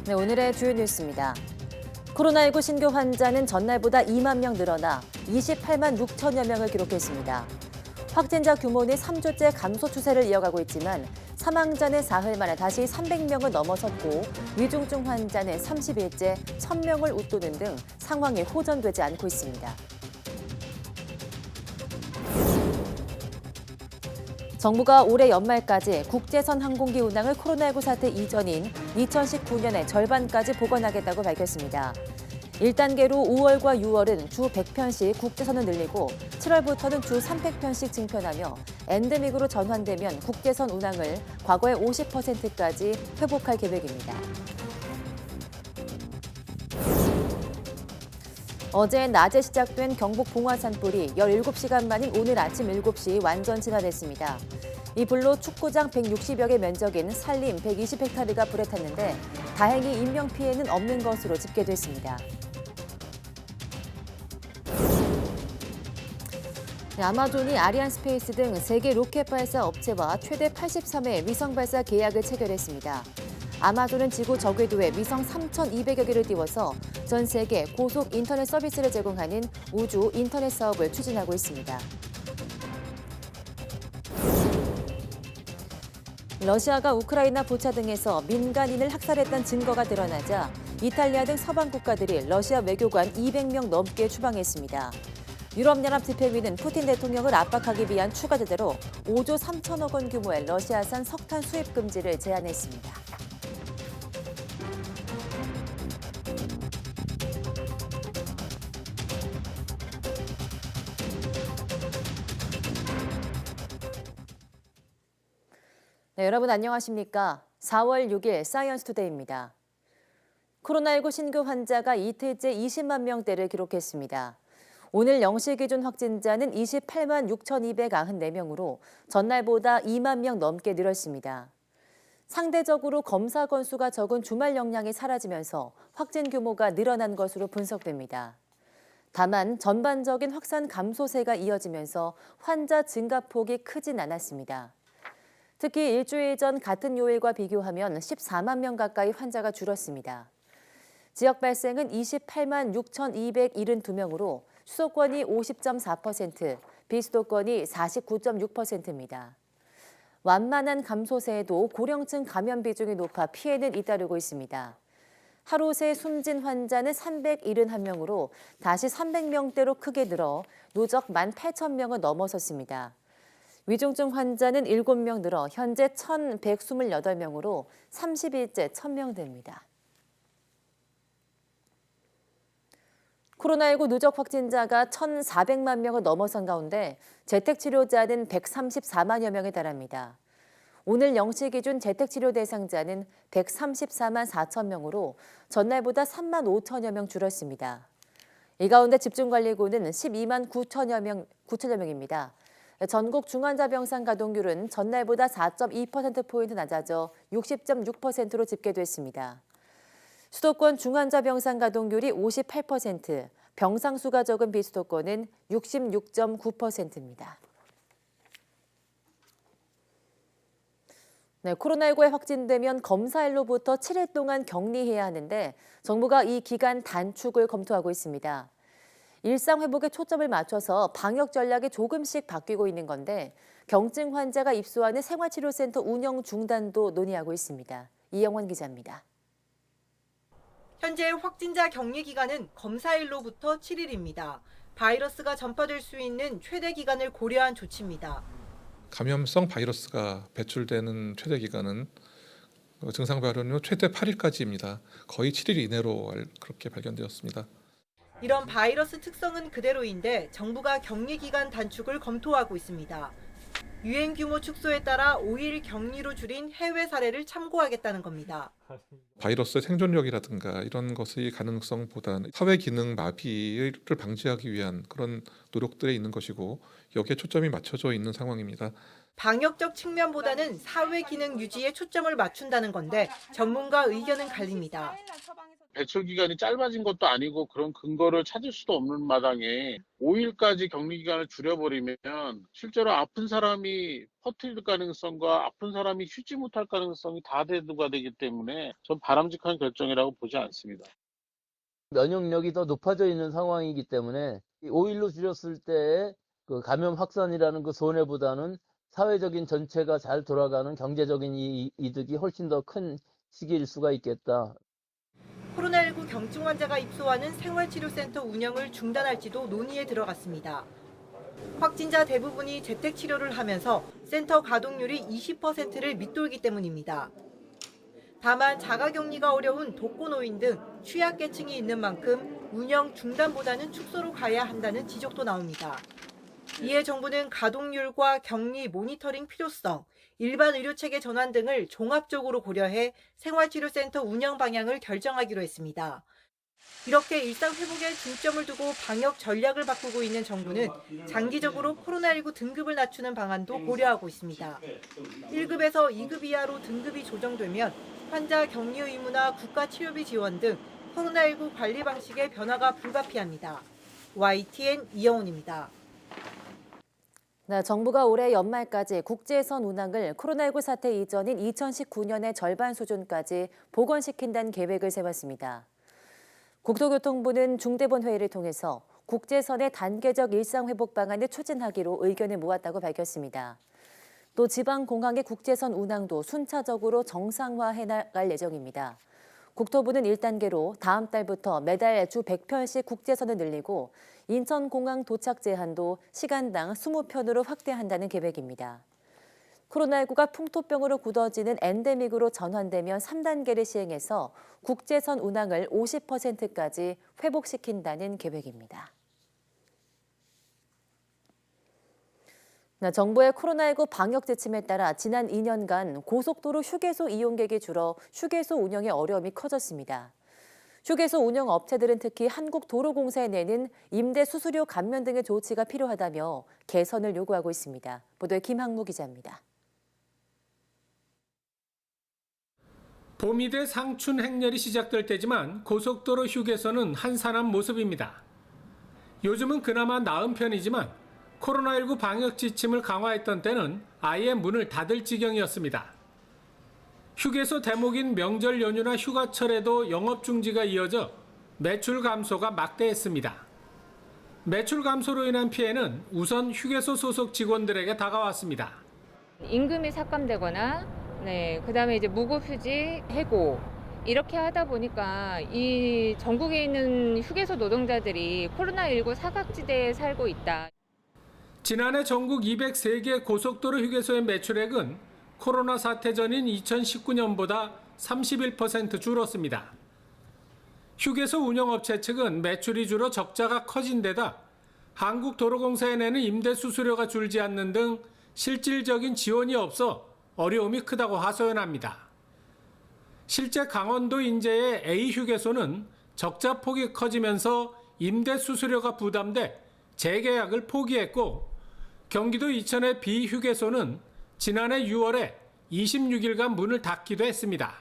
네, 오늘의 주요 뉴스입니다. 코로나19 신규 환자는 전날보다 2만 명 늘어나 28만 6천여 명을 기록했습니다. 확진자 규모는 3주째 감소 추세를 이어가고 있지만 사망자는 사흘 만에 다시 300명을 넘어섰고 위중증 환자는 30일째 1,000명을 웃도는 등 상황이 호전되지 않고 있습니다. 정부가 올해 연말까지 국제선 항공기 운항을 코로나19 사태 이전인 2019년의 절반까지 복원하겠다고 밝혔습니다. 1단계로 5월과 6월은 주 100편씩 국제선을 늘리고 7월부터는 주 300편씩 증편하며 엔데믹으로 전환되면 국제선 운항을 과거의 50%까지 회복할 계획입니다. 어제 낮에 시작된 경북 봉화산 불이 17시간 만인 오늘 아침 7시 완전 진화됐습니다. 이 불로 축구장 160여 개 면적인 산림 120헥타르가 불에 탔는데 다행히 인명피해는 없는 것으로 집계됐습니다. 아마존이 아리안스페이스 등 세계 로켓 발사 업체와 최대 83회 위성 발사 계약을 체결했습니다. 아마존은 지구 저궤도에 위성 3,200여 개를 띄워서 전 세계 고속 인터넷 서비스를 제공하는 우주 인터넷 사업을 추진하고 있습니다. 러시아가 우크라이나 부차 등에서 민간인을 학살했다는 증거가 드러나자 이탈리아 등 서방 국가들이 러시아 외교관 200명 넘게 추방했습니다. 유럽연합 집행위는 푸틴 대통령을 압박하기 위한 추가 제재로 5조 3천억 원 규모의 러시아산 석탄 수입 금지를 제안했습니다. 네, 여러분 안녕하십니까? 4월 6일 사이언스 투데이입니다. 코로나19 신규 환자가 이틀째 20만 명대를 기록했습니다. 오늘 0시 기준 확진자는 28만 6,294명으로 전날보다 2만 명 넘게 늘었습니다. 상대적으로 검사 건수가 적은 주말 영향이 사라지면서 확진 규모가 늘어난 것으로 분석됩니다. 다만 전반적인 확산 감소세가 이어지면서 환자 증가폭이 크진 않았습니다. 특히 일주일 전 같은 요일과 비교하면 14만 명 가까이 환자가 줄었습니다. 지역 발생은 28만 6,272명으로 수도권이 50.4%, 비수도권이 49.6%입니다. 완만한 감소세에도 고령층 감염 비중이 높아 피해는 잇따르고 있습니다. 하루 새 숨진 환자는 371명으로 다시 300명대로 크게 늘어 누적 18,000명을 넘어섰습니다. 위중증 환자는 7명 늘어 현재 1,128명으로 30일째 1,000명대입니다. 코로나19 누적 확진자가 1,400만 명을 넘어선 가운데 재택치료자는 134만여 명에 달합니다. 오늘 0시 기준 재택치료 대상자는 134만 4천 명으로 전날보다 3만 5천여 명 줄었습니다. 이 가운데 집중관리고는 12만 9천여 명입니다. 전국 중환자병상 가동률은 전날보다 4.2%포인트 낮아져 60.6%로 집계됐습니다. 수도권 중환자병상 가동률이 58%, 병상수가 적은 비수도권은 66.9%입니다. 네, 코로나19에 확진되면 검사일로부터 7일 동안 격리해야 하는데 정부가 이 기간 단축을 검토하고 있습니다. 일상 회복에 초점을 맞춰서 방역 전략이 조금씩 바뀌고 있는 건데 경증 환자가 입소하는 생활치료센터 운영 중단도 논의하고 있습니다. 이영원 기자입니다. 현재 확진자 격리 기간은 검사일로부터 7일입니다. 바이러스가 전파될 수 있는 최대 기간을 고려한 조치입니다. 감염성 바이러스가 배출되는 최대 기간은 증상 발현 후 최대 8일까지입니다. 거의 7일 이내로 그렇게 발견되었습니다. 이런 바이러스 특성은 그대로인데 정부가 격리 기간 단축을 검토하고 있습니다. 유행 규모 축소에 따라 5일 격리로 줄인 해외 사례를 참고하겠다는 겁니다. 바이러스의 생존력이라든가 이런 것의 가능성보다는 사회 기능 마비를 방지하기 위한 그런 노력들에 있는 것이고 여기에 초점이 맞춰져 있는 상황입니다. 방역적 측면보다는 사회 기능 유지에 초점을 맞춘다는 건데 전문가 의견은 갈립니다. 배출 기간이 짧아진 것도 아니고 그런 근거를 찾을 수도 없는 마당에 5일까지 격리 기간을 줄여버리면 실제로 아픈 사람이 퍼뜨릴 가능성과 아픈 사람이 쉬지 못할 가능성이 다 대두가 되기 때문에 전 바람직한 결정이라고 보지 않습니다. 면역력이 더 높아져 있는 상황이기 때문에 5일로 줄였을 때 그 감염 확산이라는 그 손해보다는 사회적인 전체가 잘 돌아가는 경제적인 이득이 훨씬 더 큰 시기일 수가 있겠다. 코로나19 경증 환자가 입소하는 생활치료센터 운영을 중단할지도 논의에 들어갔습니다. 확진자 대부분이 재택치료를 하면서 센터 가동률이 20%를 밑돌기 때문입니다. 다만 자가격리가 어려운 독거노인 등 취약계층이 있는 만큼 운영 중단보다는 축소로 가야 한다는 지적도 나옵니다. 이에 정부는 가동률과 격리 모니터링 필요성, 일반 의료체계 전환 등을 종합적으로 고려해 생활치료센터 운영 방향을 결정하기로 했습니다. 이렇게 일상 회복에 중점을 두고 방역 전략을 바꾸고 있는 정부는 장기적으로 코로나19 등급을 낮추는 방안도 고려하고 있습니다. 1급에서 2급 이하로 등급이 조정되면 환자 격리 의무나 국가 치료비 지원 등 코로나19 관리 방식의 변화가 불가피합니다. YTN 이영훈입니다. 네, 정부가 올해 연말까지 국제선 운항을 코로나19 사태 이전인 2019년의 절반 수준까지 복원시킨다는 계획을 세웠습니다. 국토교통부는 중대본 회의를 통해서 국제선의 단계적 일상회복 방안을 추진하기로 의견을 모았다고 밝혔습니다. 또 지방공항의 국제선 운항도 순차적으로 정상화해 나갈 예정입니다. 국토부는 1단계로 다음 달부터 매달 주 100편씩 국제선을 늘리고 인천공항 도착 제한도 시간당 20편으로 확대한다는 계획입니다. 코로나19가 풍토병으로 굳어지는 엔데믹으로 전환되면 3단계를 시행해서 국제선 운항을 50%까지 회복시킨다는 계획입니다. 정부의 코로나19 방역 지침에 따라 지난 2년간 고속도로 휴게소 이용객이 줄어 휴게소 운영에 어려움이 커졌습니다. 휴게소 운영 업체들은 특히 한국도로공사에 내는 임대 수수료 감면 등의 조치가 필요하다며 개선을 요구하고 있습니다. 보도에 김학무 기자입니다. 봄이 돼 상춘 행렬이 시작될 때지만 고속도로 휴게소는 한산한 모습입니다. 요즘은 그나마 나은 편이지만 코로나19 방역 지침을 강화했던 때는 아예 문을 닫을 지경이었습니다. 휴게소 대목인 명절 연휴나 휴가철에도 영업 중지가 이어져 매출 감소가 막대했습니다. 매출 감소로 인한 피해는 우선 휴게소 소속 직원들에게 다가왔습니다. 임금이 삭감되거나 그다음에 이제 무급휴직, 해고 이렇게 하다 보니까 이 전국에 있는 휴게소 노동자들이 코로나19 사각지대에 살고 있다. 지난해 전국 203개 고속도로 휴게소의 매출액은 코로나 사태 전인 2019년보다 31% 줄었습니다. 휴게소 운영업체 측은 매출이 줄어 적자가 커진 데다 한국도로공사에 내는 임대 수수료가 줄지 않는 등 실질적인 지원이 없어 어려움이 크다고 하소연합니다. 실제 강원도 인제의 A휴게소는 적자 폭이 커지면서 임대 수수료가 부담돼 재계약을 포기했고 경기도 이천의 B휴게소는 지난해 6월에 26일간 문을 닫기도 했습니다.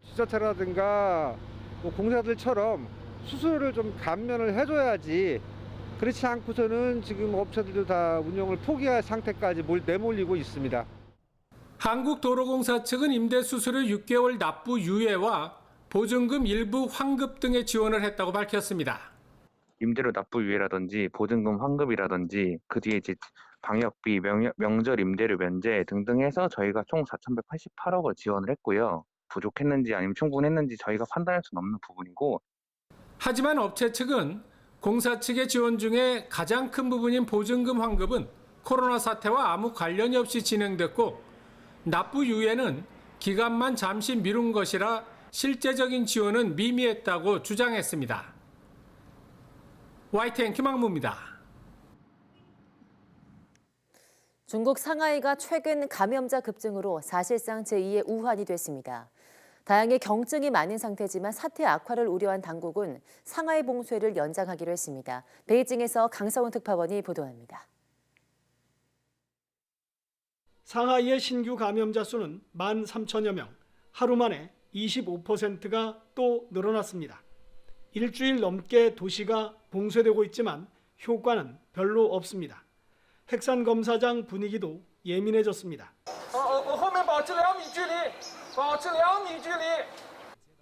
지자체라든가 공사들처럼 수수료를 좀 감면을 해줘야지 그렇지 않고서는 지금 업체들도 다 운영을 포기할 상태까지 내몰리고 있습니다. 한국도로공사 측은 임대 수수료 6개월 납부 유예와 보증금 일부 환급 등의 지원을 했다고 밝혔습니다. 임대료 납부 유예라든지 보증금 환급이라든지 그 뒤에 이제 방역비, 명절 임대료 면제 등등 해서 저희가 총 4,188억을 지원을 했고요. 부족했는지 아니면 충분했는지 저희가 판단할 수는 없는 부분이고. 하지만 업체 측은 공사 측의 지원 중에 가장 큰 부분인 보증금 환급은 코로나 사태와 아무 관련이 없이 진행됐고 납부 유예는 기간만 잠시 미룬 것이라 실제적인 지원은 미미했다고 주장했습니다. YTN 김학무입니다. 중국 상하이가 최근 감염자 급증으로 사실상 제2의 우한이 됐습니다. 다양히 경증이 많은 상태지만 사태 악화를 우려한 당국은 상하이 봉쇄를 연장하기로 했습니다. 베이징에서 강성훈 특파원이 보도합니다. 상하이의 신규 감염자 수는 13,000여 명, 하루 만에 25%가 또 늘어났습니다. 일주일 넘게 도시가 봉쇄되고 있지만 효과는 별로 없습니다. 핵산검사장 분위기도 예민해졌습니다.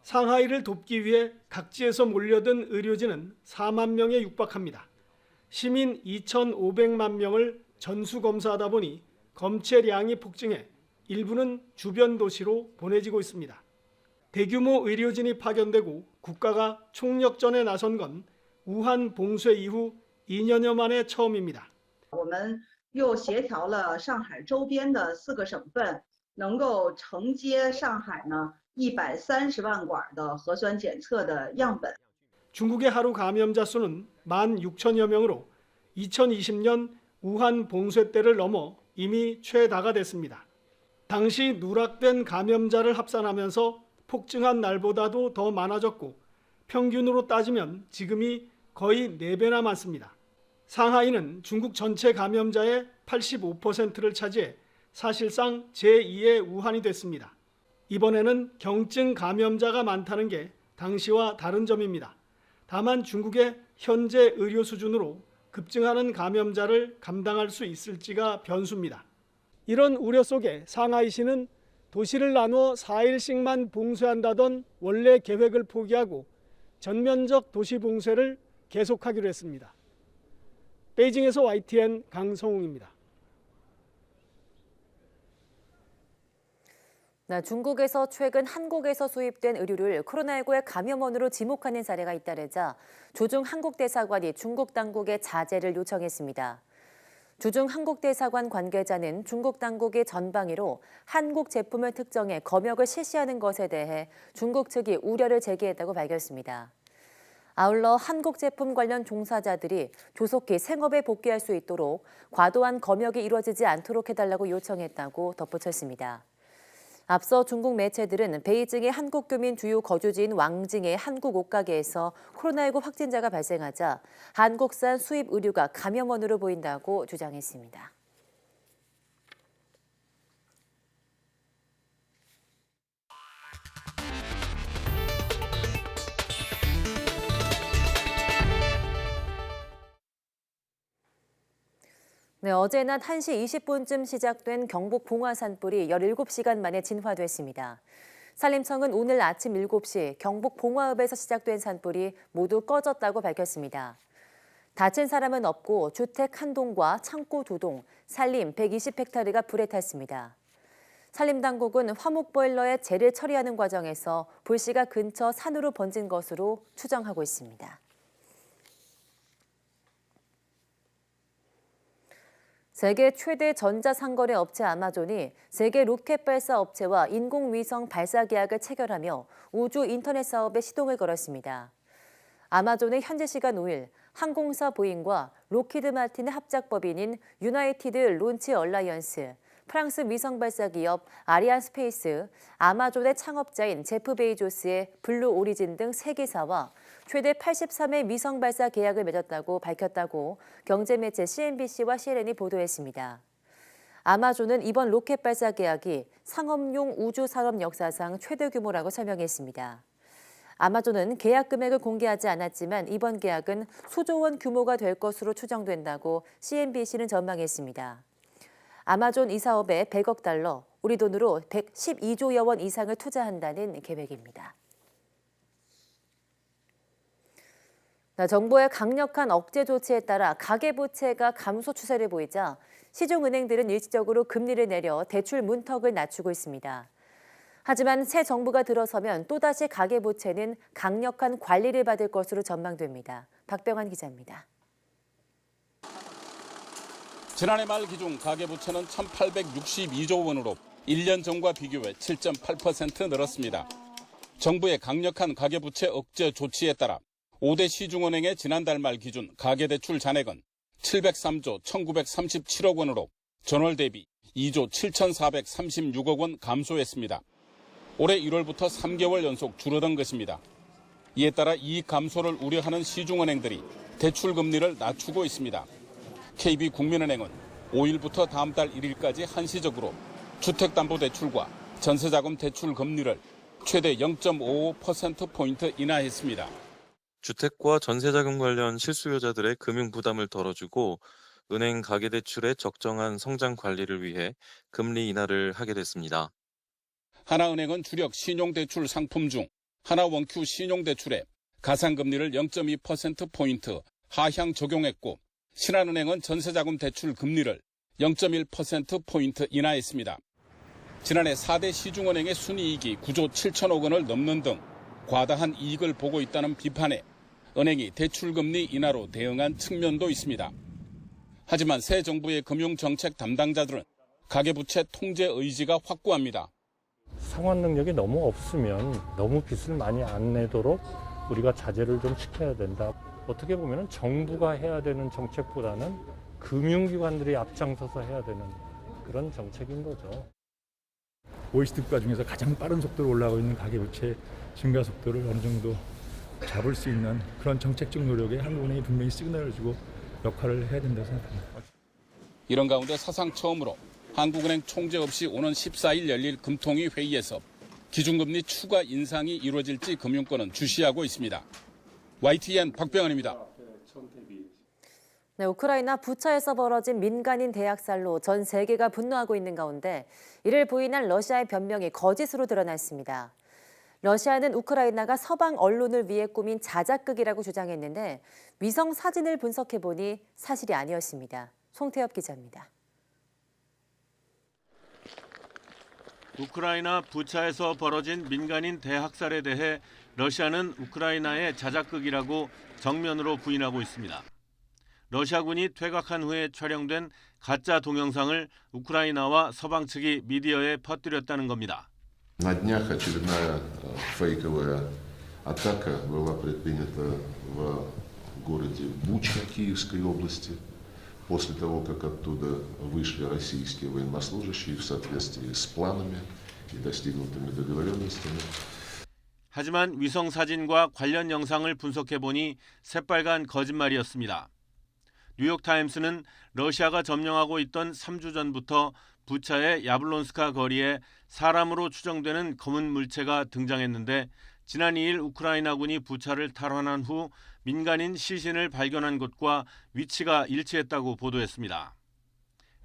상하이를 돕기 위해 각지에서 몰려든 의료진은 4만 명에 육박합니다. 시민 2,500만 명을 전수검사하다 보니 검체량이 폭증해 일부는 주변 도시로 보내지고 있습니다. 대규모 의료진이 파견되고 국가가 총력전에 나선 건 우한 봉쇄 이후 2년여 만에 처음입니다. 我们又协调了上海周边的4个省份，能够承接上海呢130万管的核酸检测的样本。 중국의 하루 감염자 수는 16,000여 명으로 2020년 우한 봉쇄 때를 넘어 이미 최다가 됐습니다. 당시 누락된 감염자를 합산하면서 폭증한 날보다도 더 많아졌고 평균으로 따지면 지금이 거의 4배나 많습니다. 상하이는 중국 전체 감염자의 85%를 차지해 사실상 제2의 우한이 됐습니다. 이번에는 경증 감염자가 많다는 게 당시와 다른 점입니다. 다만 중국의 현재 의료 수준으로 급증하는 감염자를 감당할 수 있을지가 변수입니다. 이런 우려 속에 상하이시는 도시를 나누어 4일씩만 봉쇄한다던 원래 계획을 포기하고 전면적 도시 봉쇄를 계속하기로 했습니다. 베이징에서 YTN 강성웅입니다. 중국에서 최근 한국에서 수입된 의류를 코로나19의 감염원으로 지목하는 사례가 잇따르자 주중 한국대사관이 중국 당국에 자제를 요청했습니다. 주중 한국대사관 관계자는 중국 당국이 전방위로 한국 제품을 특정해 검역을 실시하는 것에 대해 중국 측이 우려를 제기했다고 밝혔습니다. 아울러 한국 제품 관련 종사자들이 조속히 생업에 복귀할 수 있도록 과도한 검역이 이루어지지 않도록 해달라고 요청했다고 덧붙였습니다. 앞서 중국 매체들은 베이징의 한국 교민 주요 거주지인 왕징의 한국 옷가게에서 코로나19 확진자가 발생하자 한국산 수입 의류가 감염원으로 보인다고 주장했습니다. 어제 낮 1시 20분쯤 시작된 경북 봉화 산불이 17시간 만에 진화됐습니다. 산림청은 오늘 아침 7시 경북 봉화읍에서 시작된 산불이 모두 꺼졌다고 밝혔습니다. 다친 사람은 없고 주택 한 동과 창고 2동, 산림 120헥타르가 불에 탔습니다. 산림당국은 화목보일러에 재를 처리하는 과정에서 불씨가 근처 산으로 번진 것으로 추정하고 있습니다. 세계 최대 전자상거래 업체 아마존이 세계 로켓 발사 업체와 인공위성 발사 계약을 체결하며 우주 인터넷 사업에 시동을 걸었습니다. 아마존은 현지 시간 5일 항공사 보잉과 로키드 마틴의 합작법인인 유나이티드 론치 얼라이언스, 프랑스 위성 발사 기업 아리안 스페이스, 아마존의 창업자인 제프 베이조스의 블루 오리진 등 3개사와 최대 83회 위성 발사 계약을 맺었다고 밝혔다고 경제매체 CNBC와 CNN이 보도했습니다. 아마존은 이번 로켓 발사 계약이 상업용 우주 산업 역사상 최대 규모라고 설명했습니다. 아마존은 계약 금액을 공개하지 않았지만 이번 계약은 수조 원 규모가 될 것으로 추정된다고 CNBC는 전망했습니다. 아마존 이 사업에 100억 달러, 우리 돈으로 112조여 원 이상을 투자한다는 계획입니다. 정부의 강력한 억제 조치에 따라 가계부채가 감소 추세를 보이자 시중은행들은 일시적으로 금리를 내려 대출 문턱을 낮추고 있습니다. 하지만 새 정부가 들어서면 또다시 가계부채는 강력한 관리를 받을 것으로 전망됩니다. 박병환 기자입니다. 지난해 말 기준 가계부채는 1,862조 원으로 1년 전과 비교해 7.8% 늘었습니다. 정부의 강력한 가계부채 억제 조치에 따라 5대 시중은행의 지난달 말 기준 가계대출 잔액은 703조 1,937억 원으로 전월 대비 2조 7,436억 원 감소했습니다. 올해 1월부터 3개월 연속 줄어든 것입니다. 이에 따라 이익 감소를 우려하는 시중은행들이 대출 금리를 낮추고 있습니다. KB국민은행은 5일부터 다음 달 1일까지 한시적으로 주택담보대출과 전세자금 대출 금리를 최대 0.55%포인트 인하했습니다. 주택과 전세자금 관련 실수요자들의 금융 부담을 덜어주고 은행 가계대출의 적정한 성장 관리를 위해 금리 인하를 하게 됐습니다. 하나은행은 주력 신용대출 상품 중 하나원큐 신용대출에 가상금리를 0.2%포인트 하향 적용했고 신한은행은 전세자금 대출 금리를 0.1%포인트 인하했습니다. 지난해 4대 시중은행의 순이익이 9조 7천억 원을 넘는 등 과다한 이익을 보고 있다는 비판에 은행이 대출금리 인하로 대응한 측면도 있습니다. 하지만 새 정부의 금융정책 담당자들은 가계부채 통제 의지가 확고합니다. 상환 능력이 너무 없으면 너무 빚을 많이 안 내도록 우리가 자제를 좀 시켜야 된다. 어떻게 보면 정부가 해야 되는 정책보다는 금융기관들이 앞장서서 해야 되는 그런 정책인 거죠. OECD 국가 중에서 가장 빠른 속도로 올라가고 있는 가계부채 증가 속도를 어느 정도 잡을 수 있는 그런 정책적 노력에 한국은행이 분명히 시그널을 주고 역할을 해야 된다고 생각합니다. 이런 가운데 사상 처음으로 한국은행 총재 없이 오는 14일 열릴 금통위 회의에서 기준금리 추가 인상이 이루어질지 금융권은 주시하고 있습니다. YTN 박병헌입니다. 네, 우크라이나 부차에서 벌어진 민간인 대학살로 전 세계가 분노하고 있는 가운데 이를 부인한 러시아의 변명이 거짓으로 드러났습니다. 러시아는 우크라이나가 서방 언론을 위해 꾸민 자작극이라고 주장했는데 위성 사진을 분석해보니 사실이 아니었습니다. 송태엽 기자입니다. 우크라이나 부차에서 벌어진 민간인 대학살에 대해 러시아는 우크라이나의 자작극이라고 정면으로 부인하고 있습니다. 러시아군이 퇴각한 후에 촬영된 가짜 동영상을 우크라이나와 서방 측이 미디어에 퍼뜨렸다는 겁니다. На днях очередная фейковая атака была предпринята в городе Буча Киевской области после того, как оттуда вышли российские военнослужащие в соответствии с планами и достигнутыми договоренностями. 하지만 위성 사진과 관련 영상을 분석해보니 새빨간 거짓말이었습니다. 뉴욕타임스는 러시아가 점령하고 있던 3주 전부터 부차의 야블론스카 거리에 사람으로 추정되는 검은 물체가 등장했는데 지난 2일 우크라이나군이 부차를 탈환한 후 민간인 시신을 발견한 곳과 위치가 일치했다고 보도했습니다.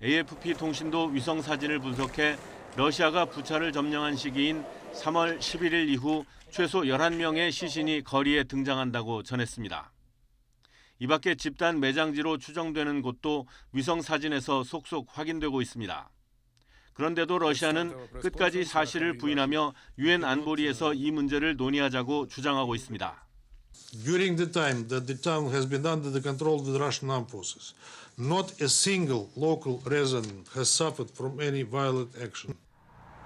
AFP 통신도 위성 사진을 분석해 러시아가 부차를 점령한 시기인 3월 11일 이후 최소 11명의 시신이 거리에 등장한다고 전했습니다. 이 밖에 집단 매장지로 추정되는 곳도 위성 사진에서 속속 확인되고 있습니다. 그런데도 러시아는 끝까지 사실을 부인하며 유엔 안보리에서 이 문제를 논의하자고 주장하고 있습니다. During the time that the town has been under the control of the Russian armed forces, not a single local resident has suffered from any violent action.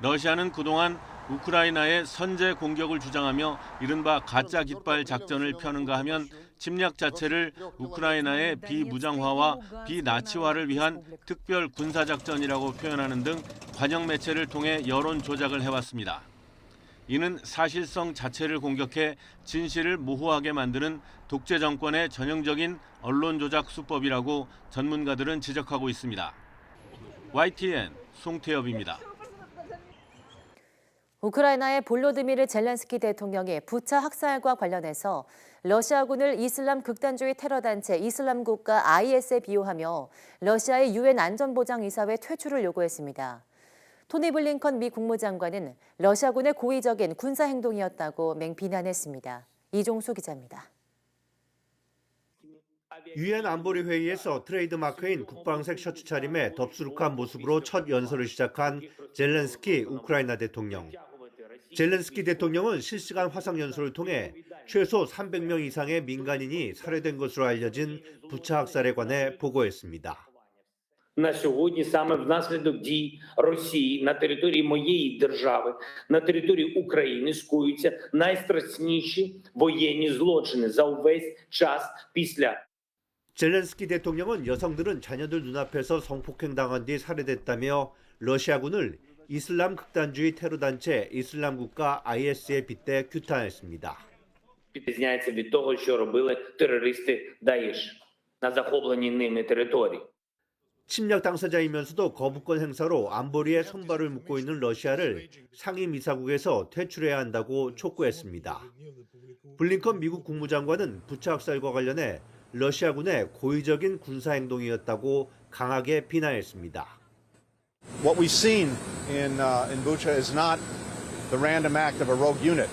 러시아는 그동안 우크라이나의 선제 공격을 주장하며 이른바 가짜 깃발 작전을 펴는가 하면 침략 자체를 우크라이나의 비무장화와 비나치화를 위한 특별 군사작전이라고 표현하는 등 관영 매체를 통해 여론 조작을 해왔습니다. 이는 사실성 자체를 공격해 진실을 모호하게 만드는 독재 정권의 전형적인 언론 조작 수법이라고 전문가들은 지적하고 있습니다. YTN 송태엽입니다. 우크라이나의 볼로드미르 젤렌스키 대통령이 부차 학살과 관련해서 러시아군을 이슬람 극단주의 테러단체 이슬람국가 IS에 비유하며 러시아의 유엔 안전보장이사회 퇴출을 요구했습니다. 토니 블링컨 미 국무장관은 러시아군의 고의적인 군사행동이었다고 맹비난했습니다. 이종수 기자입니다. 유엔 안보리 회의에서 트레이드마크인 국방색 셔츠 차림의 덥수룩한 모습으로 첫 연설을 시작한 젤렌스키 우크라이나 대통령. 젤렌스키 대통령은 실시간 화상 연설을 통해 최소 300명 이상의 민간인이 살해된 것으로 알려진 부차 학살에 관해 보고했습니다. На сьогодні саме внаслідок дій Росії на території моєї держави, на території України скоюються найстрашніші воєнні злочини за увесь час після. 젤렌스키 대통령은 여성들은 자녀들 눈앞에서 성폭행당한 뒤 살해됐다며 러시아군을 이슬람 극단주의 테러단체 이슬람국가 IS에 빗대 규탄했습니다. Відрізняється від того, що робили терористи ДАІШ на захопленій ними території. 침략 당사자이면서도 거부권 행사로 안보리에 손발을 묶고 있는 러시아를 상임이사국에서 퇴출해야 한다고 촉구했습니다. 블링컨 미국 국무장관은 부차 학살과 관련해 러시아군의 고의적인 군사행동이었다고 강하게 비난했습니다. What we've seen in Bucha is not the random act of a rogue unit.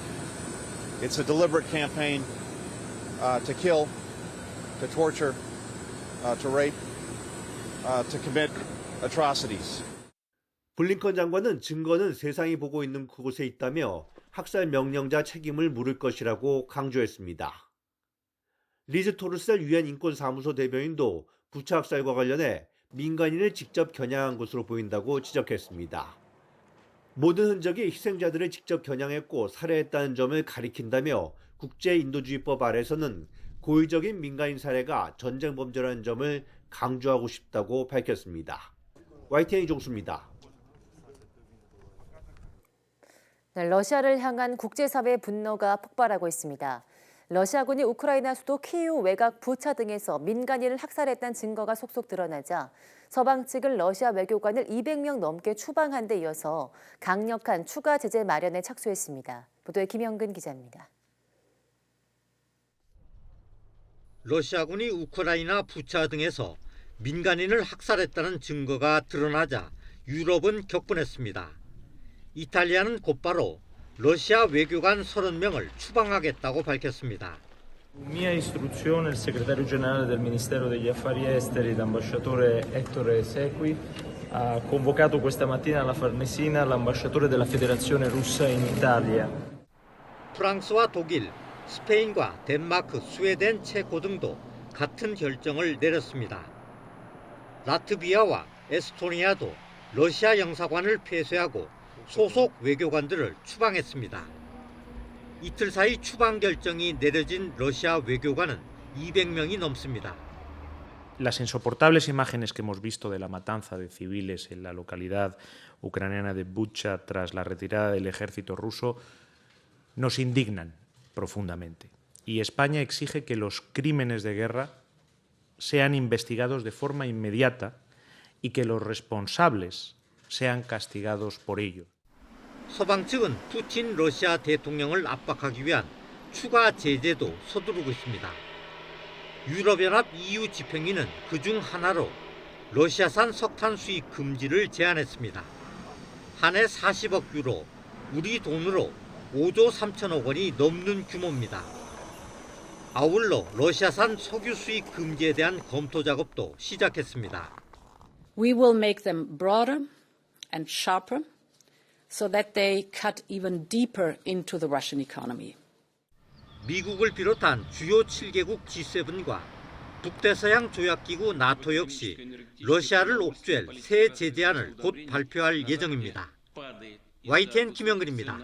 It's a deliberate campaign to kill, to torture, to rape, to commit atrocities. 블링컨 장관은 증거는 세상이 보고 있는 그곳에 있다며 학살 명령자 책임을 물을 것이라고 강조했습니다. 리즈 토르셀 유엔 인권사무소 대변인도 부차 학살과 관련해 민간인을 직접 겨냥한 것으로 보인다고 지적했습니다. 모든 흔적이 희생자들을 직접 겨냥했고 살해했다는 점을 가리킨다며 국제인도주의법 아래서는 고의적인 민간인 살해가 전쟁 범죄라는 점을 강조하고 싶다고 밝혔습니다. YTN 이종수입니다. 네, 러시아를 향한 국제사회의 분노가 폭발하고 있습니다. 러시아군이 우크라이나 수도 키이우 외곽 부차 등에서 민간인을 학살했다는 증거가 속속 드러나자 서방 측은 러시아 외교관을 200명 넘게 추방한 데 이어서 강력한 추가 제재 마련에 착수했습니다. 보도에 김영근 기자입니다. 러시아군이 우크라이나 부차 등에서 민간인을 학살했다는 증거가 드러나자 유럽은 격분했습니다. 이탈리아는 곧바로 러시아 외교관 30명을 추방하겠다고 밝혔습니다. Mia istruzione, il segretario generale del Ministero degli Affari Esteri, l'ambasciatore Ettore Sequi, ha convocato questa mattina alla Farnesina l'ambasciatore della Federazione Russa in Italia. 프랑스와 독일, 스페인과 덴마크, 스웨덴, 체코 등도 같은 결정을 내렸습니다. 라트비아와 에스토니아도 러시아 영사관을 폐쇄하고 소속 외교관들을 추방했습니다. 이틀 사이 추방 결정이 내려진 러시아 외교관은 200명이 넘습니다. Las insoportables imágenes que hemos visto de la matanza de civiles en la localidad ucraniana de Bucha tras la retirada del ejército ruso nos indignan profundamente. Y España exige que los crímenes de guerra sean investigados de forma inmediata y que los responsables sean castigados por ello. 서방 측은 푸틴 러시아 대통령을 압박하기 위한 추가 제재도 서두르고 있습니다. 유럽연합 EU 집행위는 그중 하나로 러시아산 석탄 수입 금지를 제안했습니다. 한 해 40억 유로, 우리 돈으로 5조 3천억 원이 넘는 규모입니다. 아울러 러시아산 석유 수입 금지에 대한 검토 작업도 시작했습니다. We will make them broader and sharper so that they cut even deeper into the Russian economy. 미국을 비롯한 주요 7개국 G7과 북대서양 조약기구 나토 역시 러시아를 옥죄할 새 제재안을 곧 발표할 예정입니다. YTN 김영근입니다.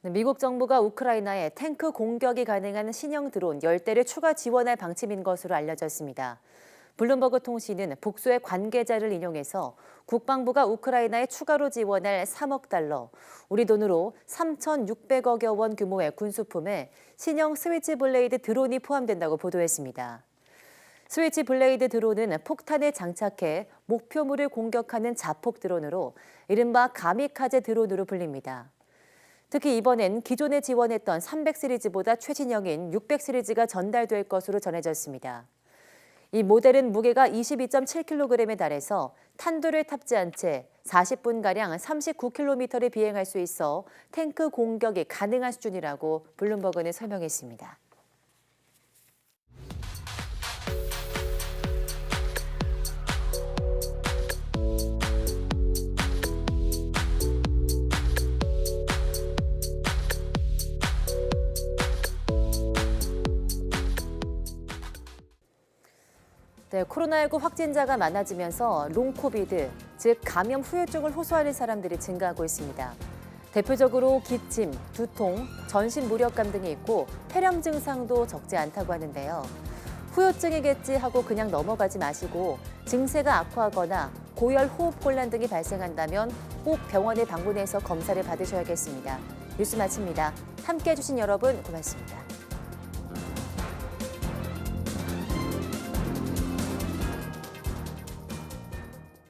미국 정부가 우크라이나에 탱크 공격이 가능한 신형 드론 10대를 추가 지원할 방침인 것으로 알려졌습니다. 블룸버그 통신은 복수의 관계자를 인용해서 국방부가 우크라이나에 추가로 지원할 3억 달러, 우리 돈으로 3,600억여 원 규모의 군수품에 신형 스위치 블레이드 드론이 포함된다고 보도했습니다. 스위치 블레이드 드론은 폭탄에 장착해 목표물을 공격하는 자폭 드론으로 이른바 가미카제 드론으로 불립니다. 특히 이번엔 기존에 지원했던 300 시리즈보다 최신형인 600 시리즈가 전달될 것으로 전해졌습니다. 이 모델은 무게가 22.7kg에 달해서 탄두를 탑재한 채 40분가량 39km를 비행할 수 있어 탱크 공격이 가능한 수준이라고 블룸버그는 설명했습니다. 네, 코로나19 확진자가 많아지면서 롱코비드, 즉 감염 후유증을 호소하는 사람들이 증가하고 있습니다. 대표적으로 기침, 두통, 전신 무력감 등이 있고 폐렴 증상도 적지 않다고 하는데요. 후유증이겠지 하고 그냥 넘어가지 마시고 증세가 악화하거나 고열 호흡곤란 등이 발생한다면 꼭 병원에 방문해서 검사를 받으셔야겠습니다. 뉴스 마칩니다. 함께해 주신 여러분 고맙습니다.